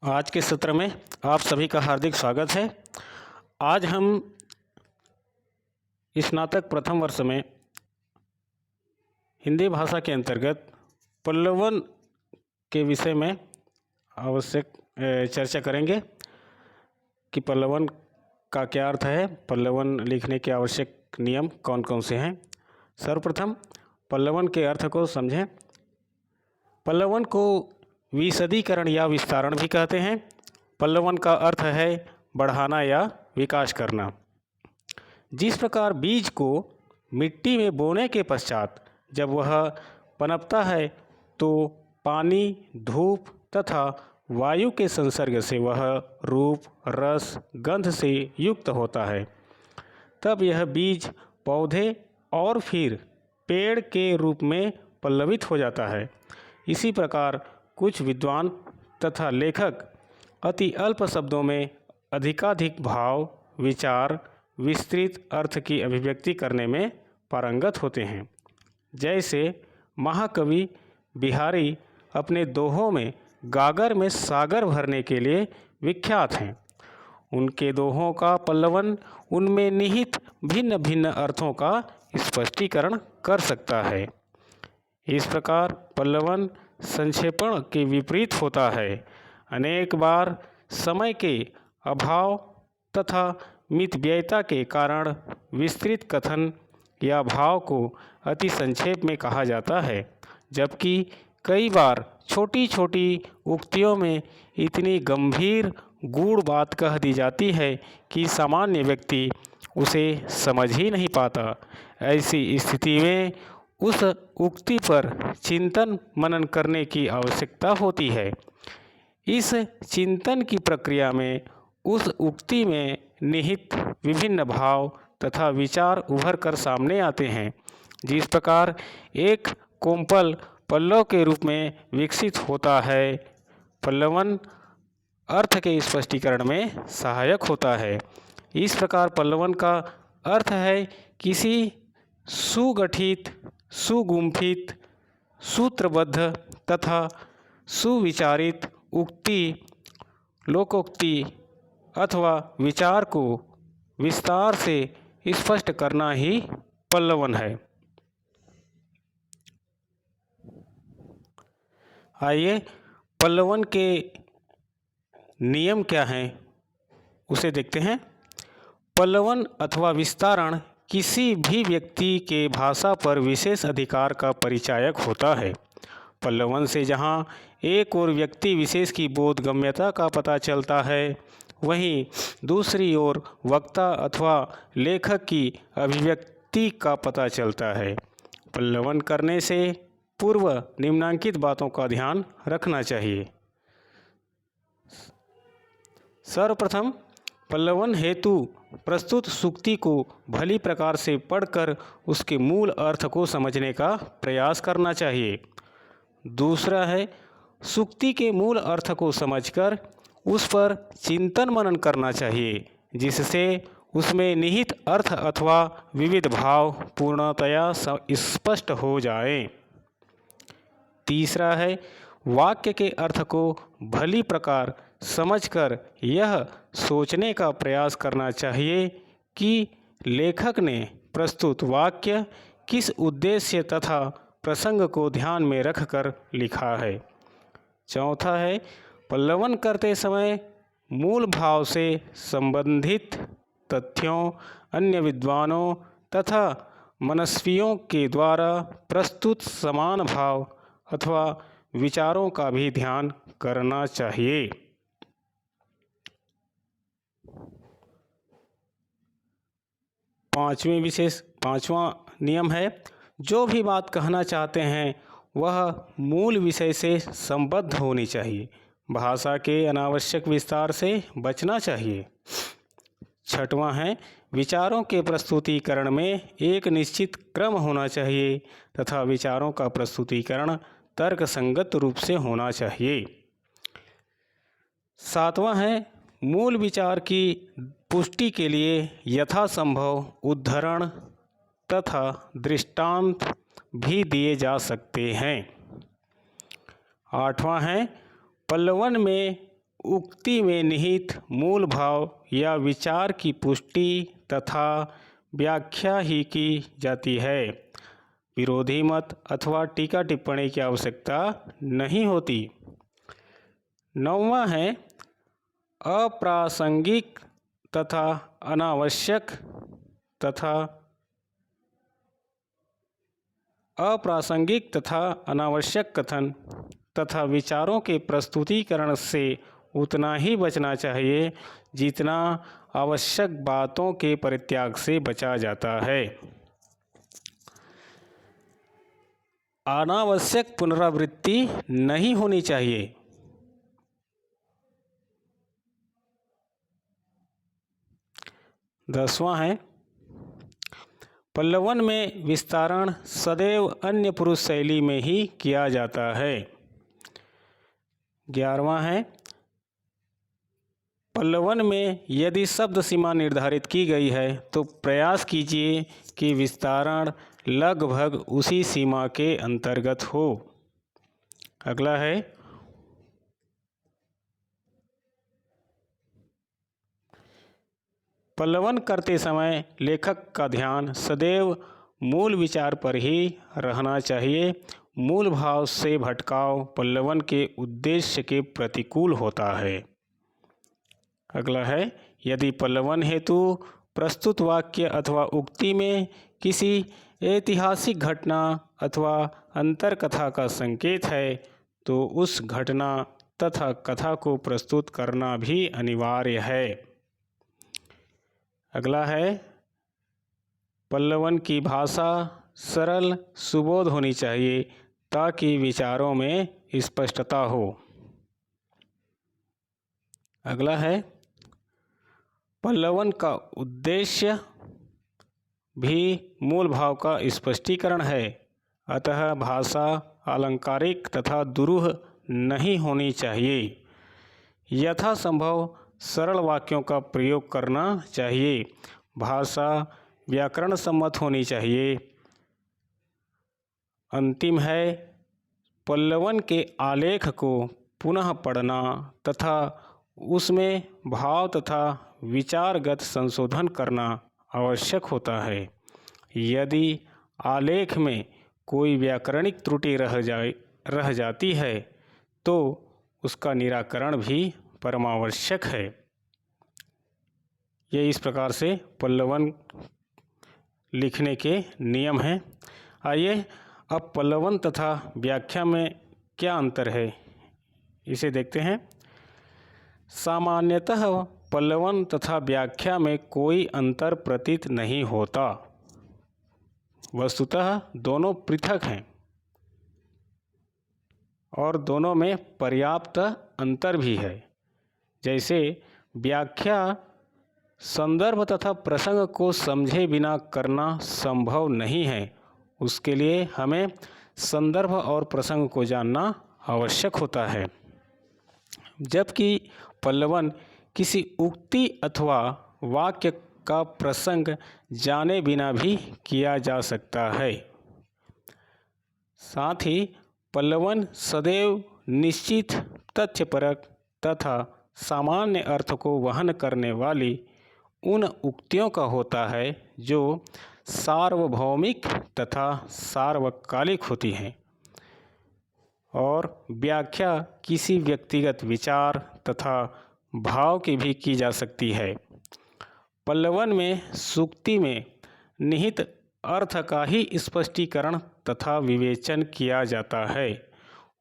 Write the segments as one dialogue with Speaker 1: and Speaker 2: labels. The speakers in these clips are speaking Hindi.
Speaker 1: आज के सत्र में आप सभी का हार्दिक स्वागत है। आज हम स्नातक प्रथम वर्ष में हिंदी भाषा के अंतर्गत पल्लवन के विषय में आवश्यक चर्चा करेंगे कि पल्लवन का क्या अर्थ है, पल्लवन लिखने के आवश्यक नियम कौन कौन से हैं। सर्वप्रथम पल्लवन के अर्थ को समझें। पल्लवन को विशदीकरण या विस्तारण भी कहते हैं। पल्लवन का अर्थ है बढ़ाना या विकास करना। जिस प्रकार बीज को मिट्टी में बोने के पश्चात जब वह पनपता है तो पानी, धूप तथा वायु के संसर्ग से वह रूप, रस, गंध से युक्त होता है, तब यह बीज पौधे और फिर पेड़ के रूप में पल्लवित हो जाता है। इसी प्रकार कुछ विद्वान तथा लेखक अति अल्प शब्दों में अधिकाधिक भाव, विचार, विस्तृत अर्थ की अभिव्यक्ति करने में पारंगत होते हैं। जैसे महाकवि बिहारी अपने दोहों में गागर में सागर भरने के लिए विख्यात हैं। उनके दोहों का पल्लवन उनमें निहित भिन्न भिन्न अर्थों का स्पष्टीकरण कर सकता है। इस प्रकार पल्लवन संक्षेपण के विपरीत होता है। अनेक बार समय के अभाव तथा मितव्ययता के कारण विस्तृत कथन या भाव को अति संक्षेप में कहा जाता है, जबकि कई बार छोटी छोटी उक्तियों में इतनी गंभीर गूढ़ बात कह दी जाती है कि सामान्य व्यक्ति उसे समझ ही नहीं पाता। ऐसी स्थिति में उस उक्ति पर चिंतन मनन करने की आवश्यकता होती है। इस चिंतन की प्रक्रिया में उस उक्ति में निहित विभिन्न भाव तथा विचार उभर कर सामने आते हैं। जिस प्रकार एक कोम्पल पल्लव के रूप में विकसित होता है, पल्लवन अर्थ के स्पष्टीकरण में सहायक होता है। इस प्रकार पल्लवन का अर्थ है किसी सुगठित, सुगुम्फित, सूत्रबद्ध तथा सुविचारित उक्ति, लोकोक्ति अथवा विचार को विस्तार से स्पष्ट करना ही पल्लवन है। आइए पल्लवन के नियम क्या हैं उसे देखते हैं। पल्लवन अथवा विस्तारण किसी भी व्यक्ति के भाषा पर विशेष अधिकार का परिचायक होता है। पल्लवन से जहाँ एक और व्यक्ति विशेष की बोधगम्यता का पता चलता है, वहीं दूसरी ओर वक्ता अथवा लेखक की अभिव्यक्ति का पता चलता है। पल्लवन करने से पूर्व निम्नांकित बातों का ध्यान रखना चाहिए। सर्वप्रथम पल्लवन हेतु प्रस्तुत सूक्ति को भली प्रकार से पढ़कर उसके मूल अर्थ को समझने का प्रयास करना चाहिए। दूसरा है सूक्ति के मूल अर्थ को समझकर उस पर चिंतन मनन करना चाहिए, जिससे उसमें निहित अर्थ अथवा विविध भाव पूर्णतया स्पष्ट हो जाए। तीसरा है वाक्य के अर्थ को भली प्रकार समझकर यह सोचने का प्रयास करना चाहिए कि लेखक ने प्रस्तुत वाक्य किस उद्देश्य तथा प्रसंग को ध्यान में रखकर लिखा है। चौथा है पल्लवन करते समय मूल भाव से संबंधित तथ्यों, अन्य विद्वानों तथा मनस्वियों के द्वारा प्रस्तुत समान भाव अथवा विचारों का भी ध्यान करना चाहिए। पांचवा नियम है जो भी बात कहना चाहते हैं वह मूल विषय से संबद्ध होनी चाहिए। भाषा के अनावश्यक विस्तार से बचना चाहिए। छठवां है विचारों के प्रस्तुतिकरण में एक निश्चित क्रम होना चाहिए तथा विचारों का प्रस्तुतिकरण तर्क संगत रूप से होना चाहिए। सातवां है मूल विचार की पुष्टि के लिए यथासंभव उद्धरण तथा दृष्टांत भी दिए जा सकते हैं। आठवां है पल्लवन में उक्ति में निहित मूल भाव या विचार की पुष्टि तथा व्याख्या ही की जाती है। विरोधी मत अथवा टीका टिप्पणी की आवश्यकता नहीं होती। 9वां है अप्रासंगिक तथा अनावश्यक कथन तथा विचारों के प्रस्तुतिकरण से उतना ही बचना चाहिए जितना आवश्यक बातों के परित्याग से बचा जाता है। अनावश्यक पुनरावृत्ति नहीं होनी चाहिए। दसवां है पल्लवन में विस्तारण सदैव अन्य पुरुष शैली में ही किया जाता है। 11वां है पल्लवन में यदि शब्द सीमा निर्धारित की गई है तो प्रयास कीजिए कि विस्तारण लगभग उसी सीमा के अंतर्गत हो। अगला है पल्लवन करते समय लेखक का ध्यान सदैव मूल विचार पर ही रहना चाहिए। मूल भाव से भटकाव पल्लवन के उद्देश्य के प्रतिकूल होता है। अगला है यदि पल्लवन हेतु प्रस्तुत वाक्य अथवा उक्ति में किसी ऐतिहासिक घटना अथवा अंतर कथा का संकेत है तो उस घटना तथा कथा को प्रस्तुत करना भी अनिवार्य है। अगला है पल्लवन की भाषा सरल सुबोध होनी चाहिए ताकि विचारों में स्पष्टता हो। अगला है पल्लवन का उद्देश्य भी मूल भाव का स्पष्टीकरण है, अतः भाषा अलंकारिक तथा दुरूह नहीं होनी चाहिए। यथासंभव सरल वाक्यों का प्रयोग करना चाहिए। भाषा व्याकरण सम्मत होनी चाहिए। अंतिम है पल्लवन के आलेख को पुनः पढ़ना तथा उसमें भाव तथा विचारगत संशोधन करना आवश्यक होता है। यदि आलेख में कोई व्याकरणिक त्रुटि रह जाती है तो उसका निराकरण भी परमावश्यक है। ये इस प्रकार से पल्लवन लिखने के नियम हैं। आइए अब पल्लवन तथा व्याख्या में क्या अंतर है इसे देखते हैं। सामान्यतः पल्लवन तथा व्याख्या में कोई अंतर प्रतीत नहीं होता। वस्तुतः दोनों पृथक हैं और दोनों में पर्याप्त अंतर भी है। जैसे व्याख्या संदर्भ तथा प्रसंग को समझे बिना करना संभव नहीं है, उसके लिए हमें संदर्भ और प्रसंग को जानना आवश्यक होता है। जबकि पल्लवन किसी उक्ति अथवा वाक्य का प्रसंग जाने बिना भी किया जा सकता है। साथ ही पल्लवन सदैव निश्चित तथ्यपरक तथा सामान्य अर्थ को वहन करने वाली उन उक्तियों का होता है जो सार्वभौमिक तथा सार्वकालिक होती हैं, और व्याख्या किसी व्यक्तिगत विचार तथा भाव की भी की जा सकती है। पल्लवन में सूक्ति में निहित अर्थ का ही स्पष्टीकरण तथा विवेचन किया जाता है,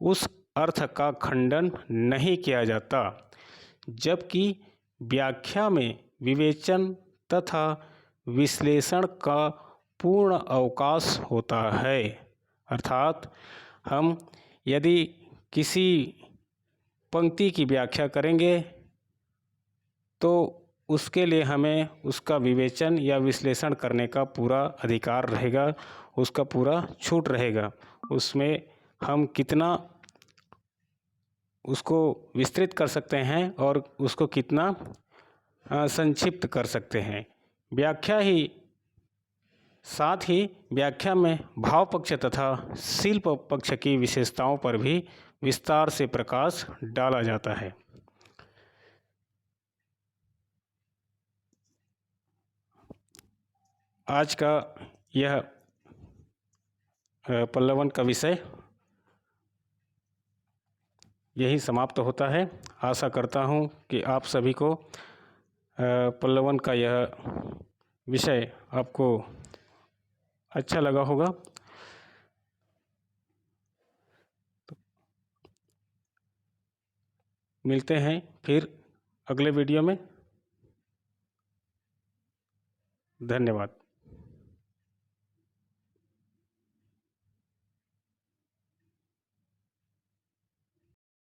Speaker 1: उस अर्थ का खंडन नहीं किया जाता। जबकि व्याख्या में विवेचन तथा विश्लेषण का पूर्ण अवकाश होता है। अर्थात हम यदि किसी पंक्ति की व्याख्या करेंगे तो उसके लिए हमें उसका विवेचन या विश्लेषण करने का पूरा अधिकार रहेगा, उसका पूरा छूट रहेगा। उसमें हम कितना उसको विस्तृत कर सकते हैं और उसको कितना संक्षिप्त कर सकते हैं। साथ ही व्याख्या में भाव पक्ष तथा शिल्प पक्ष की विशेषताओं पर भी विस्तार से प्रकाश डाला जाता है। आज का यह पल्लवन का विषय यही समाप्त होता है। आशा करता हूँ कि आप सभी को पल्लवन का यह विषय आपको अच्छा लगा होगा। तो मिलते हैं फिर अगले वीडियो में। धन्यवाद।